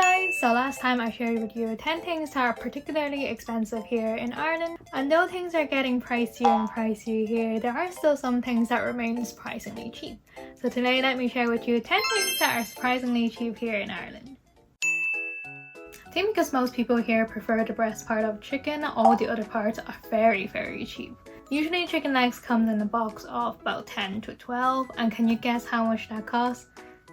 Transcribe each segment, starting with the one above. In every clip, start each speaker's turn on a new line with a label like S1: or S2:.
S1: guys! So last time I shared with you 10 things that are particularly expensive here in Ireland, and though things are getting pricier and pricier here, there are still some things that remain surprisingly cheap. So today let me share with you 10 things that are surprisingly cheap here in Ireland. I think because most people here prefer the breast part of chicken, all the other parts are very cheap. Usually chicken legs comes in a box of about 10 to 12, and can you guess how much that costs?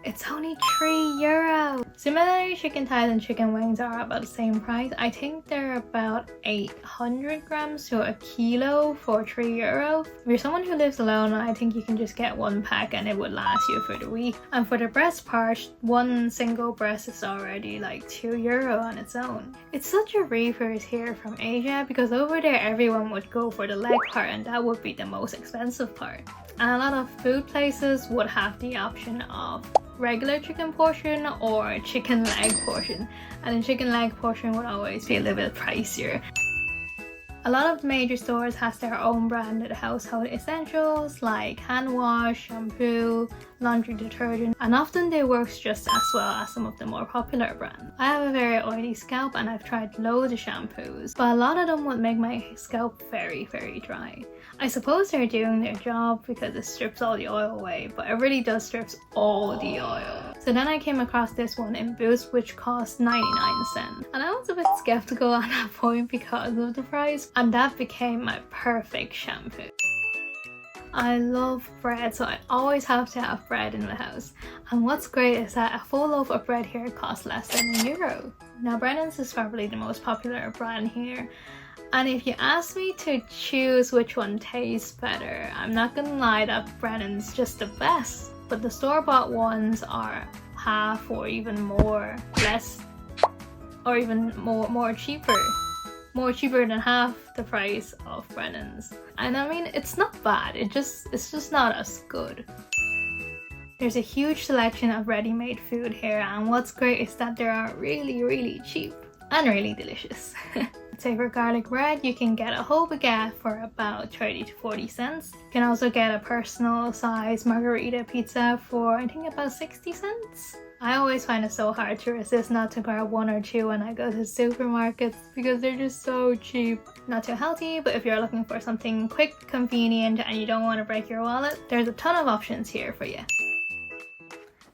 S1: It's only €3. Similarly, chicken thighs and chicken wings are about the same price. I think they're about 800 grams to a kilo for €3. If you're someone who lives alone, I think you can just get one pack and it would last you for the week. And for the breast part, one single breast is already like €2 on its own. It's such a reverse here from Asia, because over there everyone would go for the leg part and that would be the most expensive part. And a lot of food places would have the option of regular chicken portion or chicken leg portion, and the chicken leg portion would always be a little bit pricier. A lot of the major stores has their own branded household essentials like hand wash, shampoo, laundry detergent, and often they work just as well as some of the more popular brands. I have a very oily scalp and I've tried loads of shampoos, but a lot of them would make my scalp very dry. I suppose they're doing their job because it strips all the oil away, but it really does strips all the oil. So then I came across this one in Boost which cost 99 cents, and I was a bit skeptical at that point because of the price, and that became my perfect shampoo. I love bread, so I always have to have bread in the house. And what's great is that a full loaf of bread here costs less than €1. Now Brennan's is probably the most popular brand here. And if you ask me to choose which one tastes better, I'm not gonna lie that Brennan's just the best. But the store-bought ones are half or even more less, or even more cheaper. More cheaper than half the price of Brennan's. And I mean, it's not bad, it's just not as good. There's a huge selection of ready-made food here, and what's great is that they are really cheap and really delicious. Say for garlic bread, you can get a whole baguette for about 30 to 40 cents. You can also get a personal size margarita pizza for I think about 60 cents. I always find it so hard to resist not to grab one or two when I go to supermarkets because they're just so cheap. Not too healthy, but if you're looking for something quick, convenient, and you don't want to break your wallet, there's a ton of options here for you.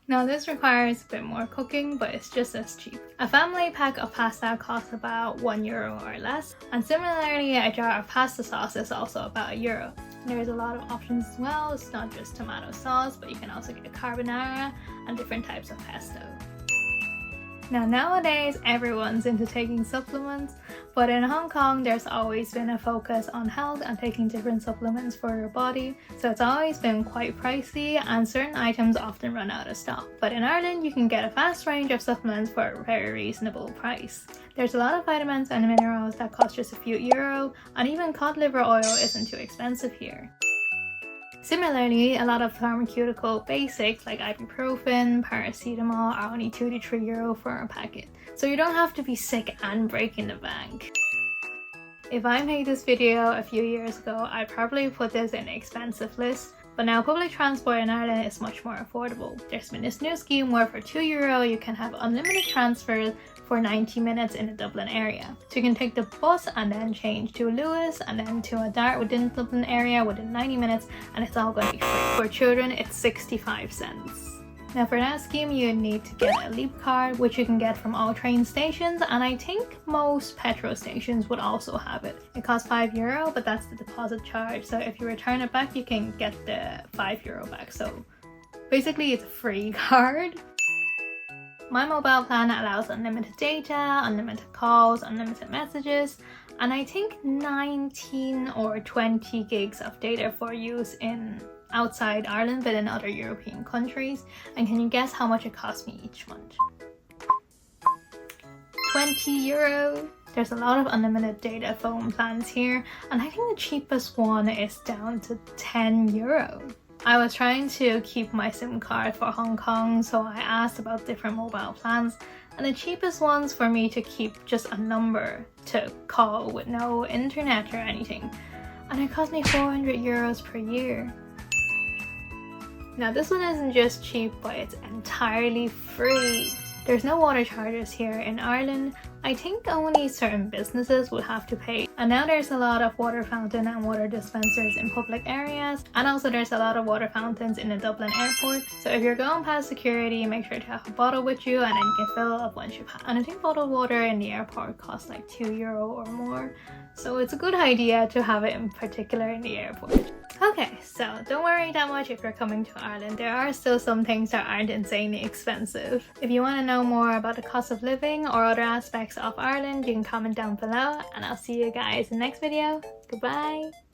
S1: Now this requires a bit more cooking, but it's just as cheap. A family pack of pasta costs about €1 or less, and similarly a jar of pasta sauce is also about €1. There's a lot of options as well. It's not just tomato sauce, but you can also get carbonara and different types of pesto. Now nowadays everyone's into taking supplements, but in Hong Kong there's always been a focus on health and taking different supplements for your body, so it's always been quite pricey and certain items often run out of stock. But in Ireland you can get a vast range of supplements for a very reasonable price. There's a lot of vitamins and minerals that cost just a few euro, and even cod liver oil isn't too expensive here. Similarly, a lot of pharmaceutical basics like ibuprofen, paracetamol are only €2 to €3 for a packet, so you don't have to be sick and breaking the bank. If I made this video a few years ago, I'd probably put this in the expensive list, but now public transport in Ireland is much more affordable. There's been this new scheme where for €2 you can have unlimited transfers for 90 minutes in the Dublin area. So you can take the bus and then change to Lewis and then to a dart within the Dublin area within 90 minutes, and it's all going to be free. For children it's 65 cents. Now for that scheme you need to get a Leap card, which you can get from all train stations, and I think most petrol stations would also have it. It costs €5, but that's the deposit charge, so if you return it back you can get the €5 back. So basically it's a free card. My mobile plan allows unlimited data, unlimited calls, unlimited messages, and I think 19 or 20 gigs of data for use in outside Ireland but in other European countries. And can you guess how much it cost me each month? €20. There's a lot of unlimited data phone plans here, and I think the cheapest one is down to €10. I was trying to keep my SIM card for Hong Kong, so I asked about different mobile plans, and the cheapest ones for me to keep just a number to call with no internet or anything, and it cost me €400 per year. Now this one isn't just cheap, but it's entirely free. There's no water charges here in Ireland. I think only certain businesses would have to pay. And now there's a lot of water fountain and water dispensers in public areas. And also there's a lot of water fountains in the Dublin airport. So if you're going past security, make sure to have a bottle with you and then you can fill up once you pass. And I think bottled water in the airport costs like €2 or more. So it's a good idea to have it in particular in the airport. Okay, so don't worry that much if you're coming to Ireland. There are still some things that aren't insanely expensive. If you want to know more about the cost of living or other aspects of Ireland, you can comment down below and I'll see you guys in the next video. Goodbye!